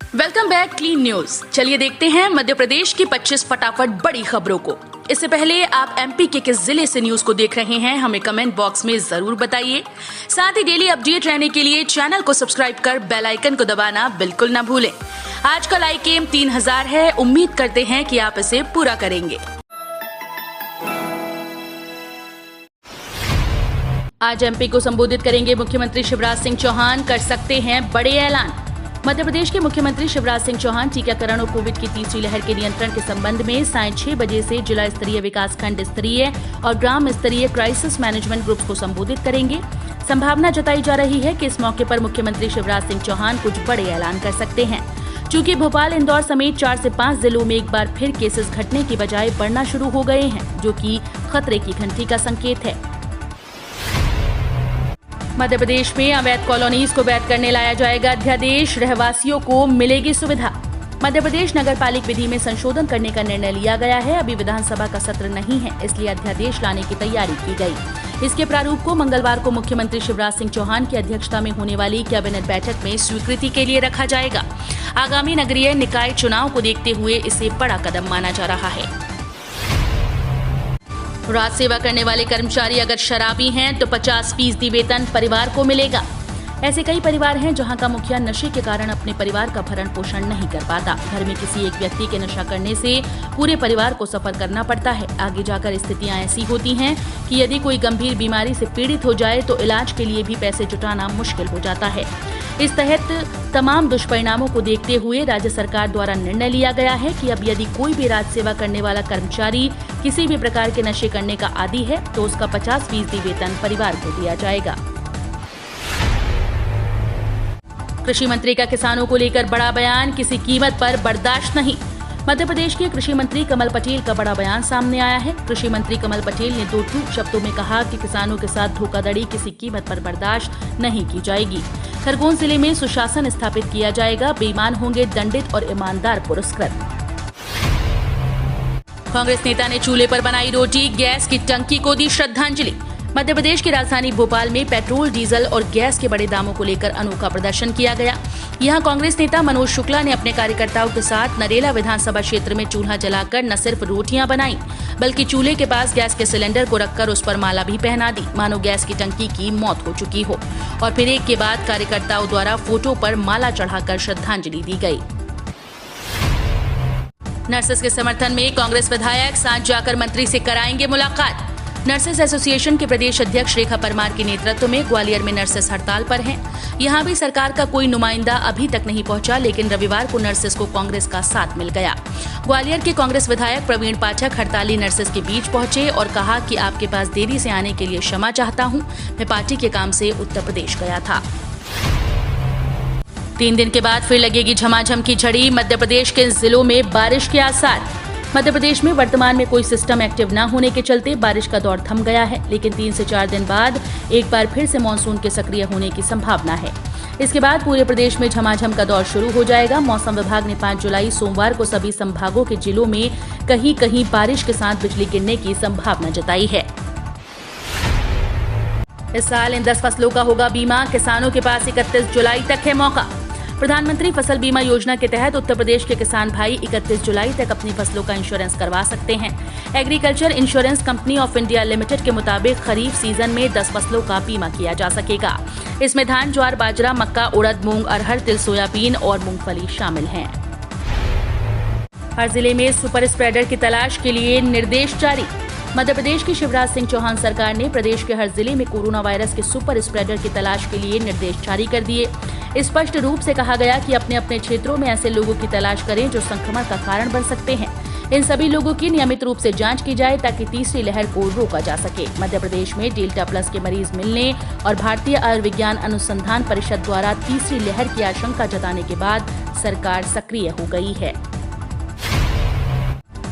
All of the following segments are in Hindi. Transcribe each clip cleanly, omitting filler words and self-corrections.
Welcome back clean news. चलिए देखते हैं मध्य प्रदेश की 25 फटाफट बड़ी खबरों को। इससे पहले आप एमपी के किस जिले से न्यूज को देख रहे हैं हमें कमेंट बॉक्स में जरूर बताइए। साथ ही डेली अपडेट रहने के लिए चैनल को सब्सक्राइब कर बेल आइकन को दबाना बिल्कुल न भूलें। आज का लाइक एम 3000 है, उम्मीद करते हैं कि आप इसे पूरा करेंगे। आज एमपी को संबोधित करेंगे मुख्यमंत्री शिवराज सिंह चौहान, कर सकते हैं बड़े ऐलान। मध्य प्रदेश के मुख्यमंत्री शिवराज सिंह चौहान टीकाकरण और कोविड की तीसरी लहर के नियंत्रण के संबंध में सायं 6 बजे से जिला स्तरीय, विकासखंड स्तरीय और ग्राम स्तरीय क्राइसिस मैनेजमेंट ग्रुप को संबोधित करेंगे। संभावना जताई जा रही है कि इस मौके पर मुख्यमंत्री शिवराज सिंह चौहान कुछ बड़े ऐलान कर सकते हैं। चूंकि भोपाल, इंदौर समेत 4 से 5 जिलों में एक बार फिर केसेस घटने की बजाय बढ़ना शुरू हो गए हैं, जो कि खतरे की घंटी का संकेत है। मध्य प्रदेश में अवैध कॉलोनीज को वैध करने लाया जाएगा अध्यादेश, रहवासियों को मिलेगी सुविधा। मध्य प्रदेश नगरपालिक विधि में संशोधन करने का निर्णय लिया गया है। अभी विधानसभा का सत्र नहीं है, इसलिए अध्यादेश लाने की तैयारी की गई। इसके प्रारूप को मंगलवार को मुख्यमंत्री शिवराज सिंह चौहान की अध्यक्षता में होने वाली कैबिनेट बैठक में स्वीकृति के लिए रखा जाएगा। आगामी नगरीय निकाय चुनाव को देखते हुए इसे बड़ा कदम माना जा रहा है। राज सेवा करने वाले कर्मचारी अगर शराबी हैं तो 50% वेतन परिवार को मिलेगा। ऐसे कई परिवार हैं जहां का मुखिया नशे के कारण अपने परिवार का भरण पोषण नहीं कर पाता। घर में किसी एक व्यक्ति के नशा करने से पूरे परिवार को सफर करना पड़ता है। आगे जाकर स्थितियां ऐसी होती हैं कि यदि कोई गंभीर बीमारी से पीड़ित हो जाए तो इलाज के लिए भी पैसे जुटाना मुश्किल हो जाता है। इस तहत तमाम दुष्परिणामों को देखते हुए राज्य सरकार द्वारा निर्णय लिया गया है कि अब यदि कोई भी राज सेवा करने वाला कर्मचारी किसी भी प्रकार के नशे करने का आदी है तो उसका 50% वेतन परिवार को दिया जाएगा। कृषि मंत्री का किसानों को लेकर बड़ा बयान, किसी कीमत पर बर्दाश्त नहीं। मध्य प्रदेश के कृषि मंत्री कमल पटेल का बड़ा बयान सामने आया है। कृषि मंत्री कमल पटेल ने 2 टूक शब्दों में कहा कि किसानों के साथ धोखाधड़ी किसी कीमत पर बर्दाश्त नहीं की जाएगी। खरगोन जिले में सुशासन स्थापित किया जाएगा, बेईमान होंगे दंडित और ईमानदार पुरस्कृत। कांग्रेस नेता ने चूल्हे पर बनाई रोटी, गैस की टंकी को दी श्रद्धांजलि। मध्य प्रदेश की राजधानी भोपाल में पेट्रोल, डीजल और गैस के बड़े दामों को लेकर अनोखा प्रदर्शन किया गया। यहां कांग्रेस नेता मनोज शुक्ला ने अपने कार्यकर्ताओं के साथ नरेला विधानसभा क्षेत्र में चूल्हा जलाकर न सिर्फ रोटियां बनाई, बल्कि चूल्हे के पास गैस के सिलेंडर को रखकर उस पर माला भी पहना दी, मानो गैस की टंकी की मौत हो चुकी हो। और फिर एक के बाद कार्यकर्ताओं द्वारा फोटो पर माला चढ़ाकर श्रद्धांजलि दी गई। नर्सेस के समर्थन में कांग्रेस विधायक साथ जाकर मंत्री से कराएंगे मुलाकात। नर्सेस एसोसिएशन के प्रदेश अध्यक्ष रेखा परमार के नेतृत्व में ग्वालियर में नर्सेस हड़ताल पर हैं। यहां भी सरकार का कोई नुमाइंदा अभी तक नहीं पहुंचा, लेकिन रविवार को नर्सेस को कांग्रेस का साथ मिल गया। ग्वालियर के कांग्रेस विधायक प्रवीण पाठक हड़ताली नर्सेस के बीच पहुंचे और कहा कि आपके पास देरी से आने के लिए क्षमा चाहता हूं, मैं पार्टी के काम से उत्तर प्रदेश गया था। 3 दिन के बाद फिर लगेगी झमाझम की झड़ी, मध्य प्रदेश के जिलों में बारिश के आसार। मध्य प्रदेश में वर्तमान में कोई सिस्टम एक्टिव न होने के चलते बारिश का दौर थम गया है, लेकिन 3 से 4 दिन बाद एक बार फिर से मानसून के सक्रिय होने की संभावना है। इसके बाद पूरे प्रदेश में झमाझम का दौर शुरू हो जाएगा। मौसम विभाग ने 5 जुलाई सोमवार को सभी संभागों के जिलों में कहीं कहीं बारिश के साथ बिजली गिरने की संभावना जताई है। इस साल इन 10 फसलों का होगा बीमा, किसानों के पास 31 जुलाई तक है मौका। प्रधानमंत्री फसल बीमा योजना के तहत उत्तर प्रदेश के किसान भाई 31 जुलाई तक अपनी फसलों का इंश्योरेंस करवा सकते हैं। Agriculture insurance company of India limited के मुताबिक खरीफ सीजन में 10 फसलों का बीमा किया जा सकेगा। इसमें धान, ज्वार, बाजरा, मक्का, उड़द, मूंग, अरहर, तिल, सोयाबीन और मूंगफली शामिल हैं। हर जिले में सुपर स्प्रेडर की तलाश के लिए निर्देश जारी। मध्य प्रदेश की शिवराज सिंह चौहान सरकार ने प्रदेश के हर जिले में कोरोना वायरस के सुपर स्प्रेडर की तलाश के लिए निर्देश जारी कर दिए। स्पष्ट रूप से कहा गया कि अपने अपने क्षेत्रों में ऐसे लोगों की तलाश करें जो संक्रमण का कारण बन सकते हैं। इन सभी लोगों की नियमित रूप से जांच की जाए ताकि तीसरी लहर को रोका जा सके। मध्य प्रदेश में डेल्टा प्लस के मरीज मिलने और भारतीय आयुर्विज्ञान अनुसंधान परिषद द्वारा तीसरी लहर की आशंका जताने के बाद सरकार सक्रिय हो गई है।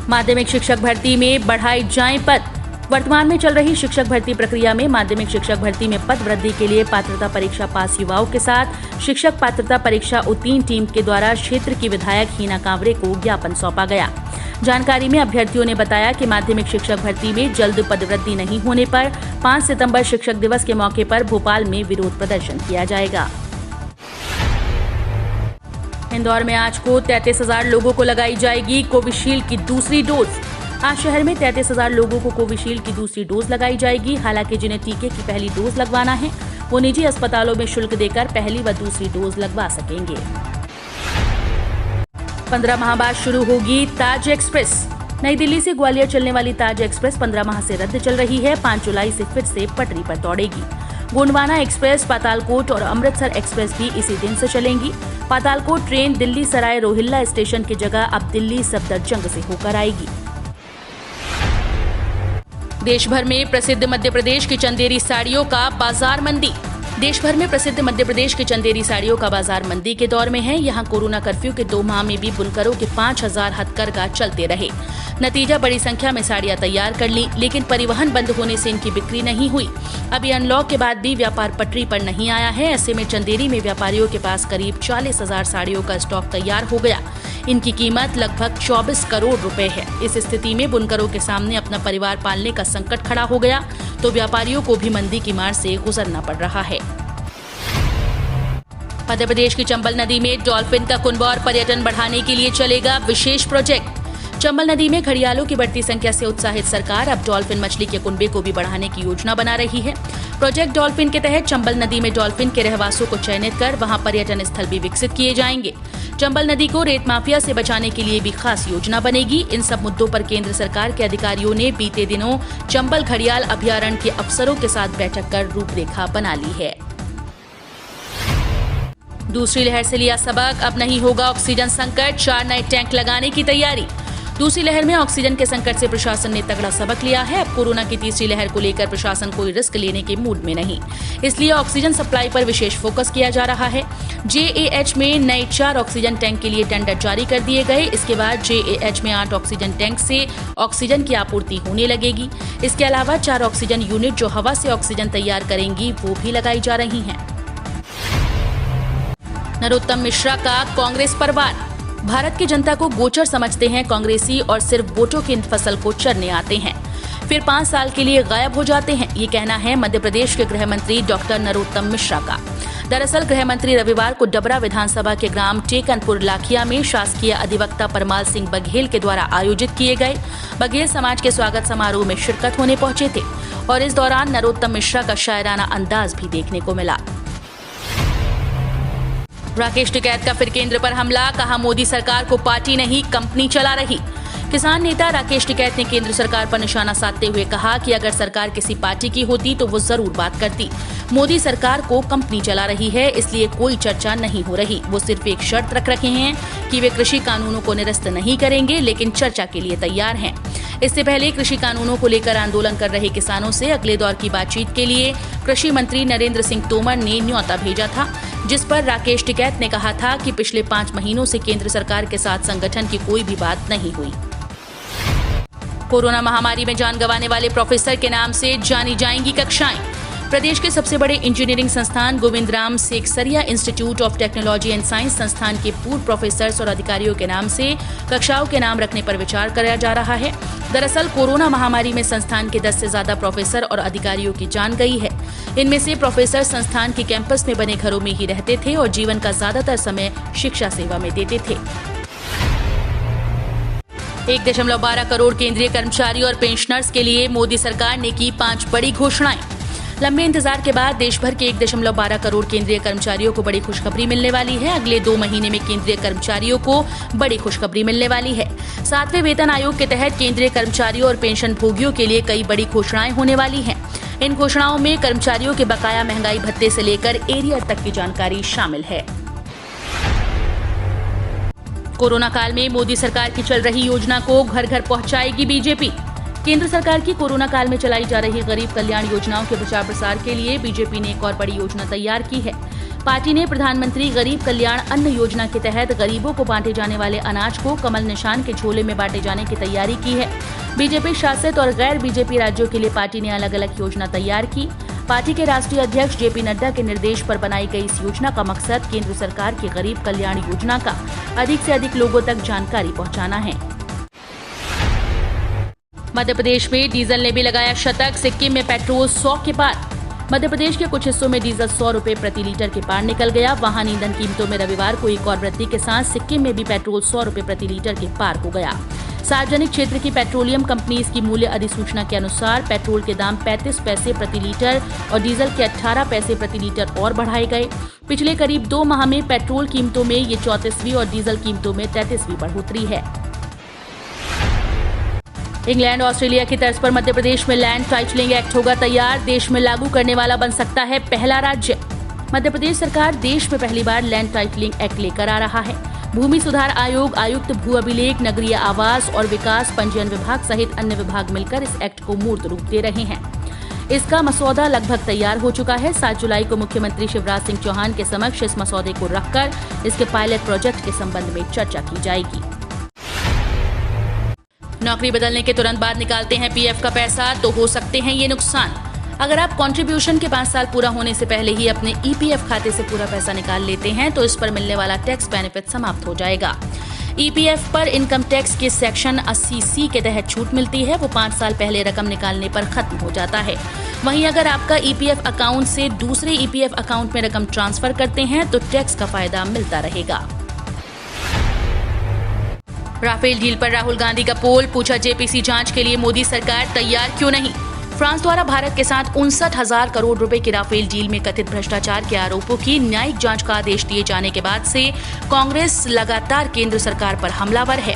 माध्यमिक शिक्षक भर्ती में बढ़ाई जाएं पद। वर्तमान में चल रही शिक्षक भर्ती प्रक्रिया में माध्यमिक शिक्षक भर्ती में पद वृद्धि के लिए पात्रता परीक्षा पास युवाओं के साथ शिक्षक पात्रता परीक्षा उत्तीर्ण टीम के द्वारा क्षेत्र की विधायक हीना कांवरे को ज्ञापन सौंपा गया। जानकारी में अभ्यर्थियों ने बताया कि माध्यमिक शिक्षक भर्ती में जल्द पद वृद्धि नहीं होने पर 5 सितंबर शिक्षक दिवस के मौके पर भोपाल में विरोध प्रदर्शन किया जाएगा। इंदौर में आज को 33,000 लोगों को लगाई जाएगी कोविशील्ड की दूसरी डोज। आज शहर में 33,000 लोगों को कोविशील्ड की दूसरी डोज लगाई जाएगी। हालांकि जिन्हें टीके की पहली डोज लगवाना है वो निजी अस्पतालों में शुल्क देकर पहली व दूसरी डोज लगवा सकेंगे। 15 माह बाद शुरू होगी ताज एक्सप्रेस। नई दिल्ली से ग्वालियर चलने वाली ताज एक्सप्रेस 15 माह से रद्द चल रही है। 5 जुलाई से फिर से पटरी पर दौड़ेगी। गोंडवाना एक्सप्रेस, पातालकोट और अमृतसर एक्सप्रेस भी इसी दिन से चलेंगी। पातालकोट ट्रेन दिल्ली सराय रोहिल्ला स्टेशन की जगह अब दिल्ली सफदरजंग से होकर आएगी। देश भर में प्रसिद्ध मध्य प्रदेश की चंदेरी साड़ियों का बाजार मंदी। देश भर में प्रसिद्ध मध्य प्रदेश की चंदेरी साड़ियों का बाजार मंदी के दौर में है। यहाँ कोरोना कर्फ्यू के 2 माह में भी बुनकरों के 5,000 हथकरघा चलते रहे। नतीजा बड़ी संख्या में साड़ियां तैयार कर ली, लेकिन परिवहन बंद होने से इनकी बिक्री नहीं हुई। अभी अनलॉक के बाद भी व्यापार पटरी पर नहीं आया है। ऐसे में चंदेरी में व्यापारियों के पास करीब 40,000 साड़ियों का स्टॉक तैयार हो गया। इनकी कीमत लगभग 24 करोड़ रुपए है। इस स्थिति में बुनकरों के सामने अपना परिवार पालने का संकट खड़ा हो गया, तो व्यापारियों को भी मंदी की मार से गुजरना पड़ रहा है। मध्य प्रदेश की चंबल नदी में डॉल्फिन का कुनबा और पर्यटन बढ़ाने के लिए चलेगा विशेष प्रोजेक्ट। चंबल नदी में घड़ियालों की बढ़ती संख्या से उत्साहित सरकार अब डॉल्फिन मछली के कुनबे को भी बढ़ाने की योजना बना रही है। प्रोजेक्ट डॉल्फिन के तहत चंबल नदी में डॉल्फिन के रहवासों को चयनित कर वहां पर्यटन स्थल भी विकसित किए जाएंगे। चंबल नदी को रेत माफिया से बचाने के लिए भी खास योजना बनेगी। इन सब मुद्दों पर केंद्र सरकार के अधिकारियों ने बीते दिनों चंबल घड़ियाल अभयारण्य के अफसरों के साथ बैठक कर रूपरेखा बना ली है। दूसरी लहर से लिया सबक, अब नहीं होगा ऑक्सीजन संकट, 4 नए टैंक लगाने की तैयारी। दूसरी लहर में ऑक्सीजन के संकट से प्रशासन ने तगड़ा सबक लिया है। अब कोरोना की तीसरी लहर को लेकर प्रशासन कोई रिस्क लेने के मूड में नहीं, इसलिए ऑक्सीजन सप्लाई पर विशेष फोकस किया जा रहा है। जेएएच में नए 4 ऑक्सीजन टैंक के लिए टेंडर जारी कर दिए गए। इसके बाद जेएएच में 8 ऑक्सीजन टैंक से ऑक्सीजन की आपूर्ति होने लगेगी। इसके अलावा 4 ऑक्सीजन यूनिट जो हवा से ऑक्सीजन तैयार करेंगी वो भी लगाई जा रही हैं। नरोत्तम मिश्रा का कांग्रेस पर वार। भारत की जनता को गोचर समझते हैं कांग्रेसी और सिर्फ वोटों की फसल को चरने आते हैं, फिर 5 साल के लिए गायब हो जाते हैं। ये कहना है मध्य प्रदेश के गृह मंत्री डॉक्टर नरोत्तम मिश्रा का। दरअसल गृह मंत्री रविवार को डबरा विधानसभा के ग्राम टेकनपुर लाखिया में शासकीय अधिवक्ता परमाल सिंह बघेल के द्वारा आयोजित किए गए बघेल समाज के स्वागत समारोह में शिरकत होने पहुंचे थे और इस दौरान नरोत्तम मिश्रा का शायराना अंदाज भी देखने को मिला। राकेश टिकैत का फिर केंद्र पर हमला, कहा मोदी सरकार को पार्टी नहीं कंपनी चला रही। किसान नेता राकेश टिकैत ने केंद्र सरकार पर निशाना साधते हुए कहा कि अगर सरकार किसी पार्टी की होती तो वो जरूर बात करती। मोदी सरकार को कंपनी चला रही है, इसलिए कोई चर्चा नहीं हो रही। वो सिर्फ एक शर्त रख रखे हैं कि वे कृषि कानूनों को निरस्त नहीं करेंगे, लेकिन चर्चा के लिए तैयार हैं। इससे पहले कृषि कानूनों को लेकर आंदोलन कर रहे किसानों से अगले दौर की बातचीत के लिए कृषि मंत्री नरेंद्र सिंह तोमर ने न्योता भेजा था, जिस पर राकेश टिकैत ने कहा था कि पिछले 5 महीनों से केंद्र सरकार के साथ संगठन की कोई भी बात नहीं हुई। कोरोना महामारी में जान गंवाने वाले प्रोफेसर के नाम से जानी जाएंगी कक्षाएं। प्रदेश के सबसे बड़े इंजीनियरिंग संस्थान Govindram Seksaria institute of technology and science संस्थान के पूर्व प्रोफेसर्स और अधिकारियों के नाम से कक्षाओं के नाम रखने पर विचार किया जा रहा है। दरअसल कोरोना महामारी में संस्थान के 10 से ज्यादा प्रोफेसर और अधिकारियों की जान गई है। इनमें से प्रोफेसर संस्थान के कैंपस में बने घरों में ही रहते थे और जीवन का ज्यादातर समय शिक्षा सेवा में देते थे। 1.12 करोड़ केंद्रीय कर्मचारी और पेंशनर्स के लिए मोदी सरकार ने की 5 बड़ी घोषणाएं। लंबे इंतजार के बाद देश भर के 1.12 करोड़ केंद्रीय कर्मचारियों को बड़ी खुशखबरी मिलने वाली है। अगले 2 महीने में केंद्रीय कर्मचारियों को बड़ी खुशखबरी मिलने वाली है। 7वें वेतन आयोग के तहत केंद्रीय कर्मचारियों और पेंशन भोगियों के लिए कई बड़ी घोषणाएं होने वाली हैं। इन घोषणाओं में कर्मचारियों के बकाया महंगाई भत्ते से लेकर एरियर तक की जानकारी शामिल है। कोरोना काल में मोदी सरकार की चल रही योजना को घर घर पहुंचाएगी बीजेपी। केंद्र सरकार की कोरोना काल में चलाई जा रही गरीब कल्याण योजनाओं के प्रचार प्रसार के लिए बीजेपी ने एक और बड़ी योजना तैयार की है। पार्टी ने प्रधानमंत्री गरीब कल्याण अन्न योजना के तहत गरीबों को बांटे जाने वाले अनाज को कमल निशान के झोले में बांटे जाने की तैयारी की है। बीजेपी शासित और गैर बीजेपी राज्यों के लिए पार्टी ने अलग अलग योजना तैयार की। पार्टी के राष्ट्रीय अध्यक्ष जेपी नड्डा के निर्देश पर बनाई गई इस योजना का मकसद केंद्र सरकार की गरीब कल्याण योजना का अधिक से अधिक लोगों तक जानकारी पहुंचाना है। मध्य प्रदेश में डीजल ने भी लगाया शतक, सिक्किम में पेट्रोल 100 के पार। मध्य प्रदेश के कुछ हिस्सों में डीजल 100 रुपए प्रति लीटर के पार निकल गया। वाहन ईंधन कीमतों में रविवार को एक और वृद्धि के साथ सिक्किम में भी पेट्रोल 100 रुपए प्रति लीटर के पार हो गया। सार्वजनिक क्षेत्र की पेट्रोलियम कंपनीज की मूल्य अधिसूचना के अनुसार पेट्रोल के दाम 35 पैसे प्रति लीटर और डीजल के 18 पैसे प्रति लीटर और बढ़ाए गए। पिछले करीब 2 माह में पेट्रोल कीमतों में ये 34वीं और डीजल कीमतों में 33वीं बढ़ोतरी है। इंग्लैंड ऑस्ट्रेलिया की तर्ज पर मध्य प्रदेश में लैंड टाइटलिंग एक्ट होगा तैयार। देश में लागू करने वाला बन सकता है पहला राज्य। मध्य प्रदेश सरकार देश में पहली बार लैंड टाइटलिंग एक्ट लेकर आ रहा है। भूमि सुधार आयोग, आयुक्त, भू अभिलेख, नगरीय आवास और विकास पंजीयन विभाग सहित अन्य विभाग मिलकर इस एक्ट को मूर्त रूप दे रहे हैं। इसका मसौदा लगभग तैयार हो चुका है। 7 जुलाई को मुख्यमंत्री शिवराज सिंह चौहान के समक्ष इस मसौदे को रखकर इसके पायलट प्रोजेक्ट के संबंध में चर्चा की जाएगी। नौकरी बदलने के तुरंत बाद निकालते हैं पीएफ का पैसा तो हो सकते हैं ये नुकसान। अगर आप कंट्रीब्यूशन के 5 साल पूरा होने से पहले ही अपने ईपीएफ खाते से पूरा पैसा निकाल लेते हैं तो इस पर मिलने वाला टैक्स बेनिफिट समाप्त हो जाएगा। ईपीएफ पर इनकम टैक्स के सेक्शन 80C के तहत छूट मिलती है, वो 5 साल पहले रकम निकालने पर खत्म हो जाता है। वहीं अगर आपका ईपीएफ अकाउंट से दूसरे ईपीएफ अकाउंट में रकम ट्रांसफर करते हैं तो टैक्स का फायदा मिलता रहेगा। राफेल डील पर राहुल गांधी का पोल, पूछा जेपीसी जांच के लिए मोदी सरकार तैयार क्यों नहीं। फ्रांस द्वारा भारत के साथ 59,000 करोड़ रुपए की राफेल डील में कथित भ्रष्टाचार के आरोपों की न्यायिक जांच का आदेश दिए जाने के बाद से कांग्रेस लगातार केंद्र सरकार पर हमलावर है।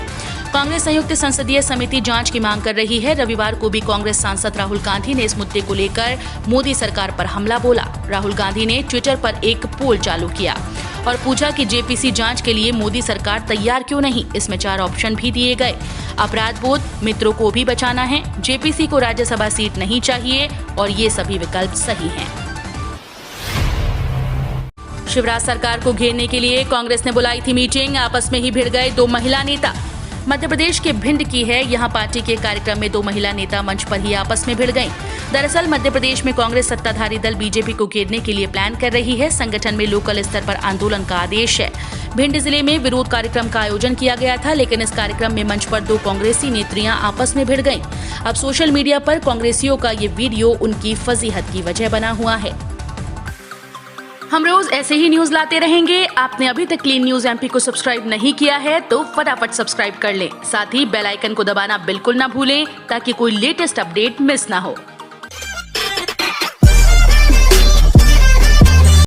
कांग्रेस संयुक्त संसदीय समिति जांच की मांग कर रही है। रविवार को भी कांग्रेस सांसद राहुल गांधी ने इस मुद्दे को लेकर मोदी सरकार पर हमला बोला। राहुल गांधी ने ट्विटर पर एक पोल चालू किया और पूछा कि जेपीसी जांच के लिए मोदी सरकार तैयार क्यों नहीं। इसमें 4 ऑप्शन भी दिए गए। अपराध बोध, मित्रों को भी बचाना है, जेपीसी को राज्यसभा सीट नहीं चाहिए और ये सभी विकल्प सही हैं। शिवराज सरकार को घेरने के लिए कांग्रेस ने बुलाई थी मीटिंग, आपस में ही भिड़ गए 2 महिला नेता। मध्य प्रदेश के भिंड की है। यहां पार्टी के कार्यक्रम में 2 महिला नेता मंच पर ही आपस में भिड़ गईं। दरअसल मध्य प्रदेश में कांग्रेस सत्ताधारी दल बीजेपी को घेरने के लिए प्लान कर रही है। संगठन में लोकल स्तर पर आंदोलन का आदेश है। भिंड जिले में विरोध कार्यक्रम का आयोजन किया गया था, लेकिन इस कार्यक्रम में मंच पर 2 कांग्रेसी नेत्रियां आपस में भिड़ गईं। अब सोशल मीडिया पर कांग्रेसियों का ये वीडियो उनकी फजीहत की वजह बना हुआ है। हम रोज ऐसे ही न्यूज लाते रहेंगे। आपने अभी तक क्लीन न्यूज एमपी को सब्सक्राइब नहीं किया है तो फटाफट सब्सक्राइब कर लें। साथ ही बेल आइकन को दबाना बिल्कुल ना भूलें ताकि कोई लेटेस्ट अपडेट मिस ना हो।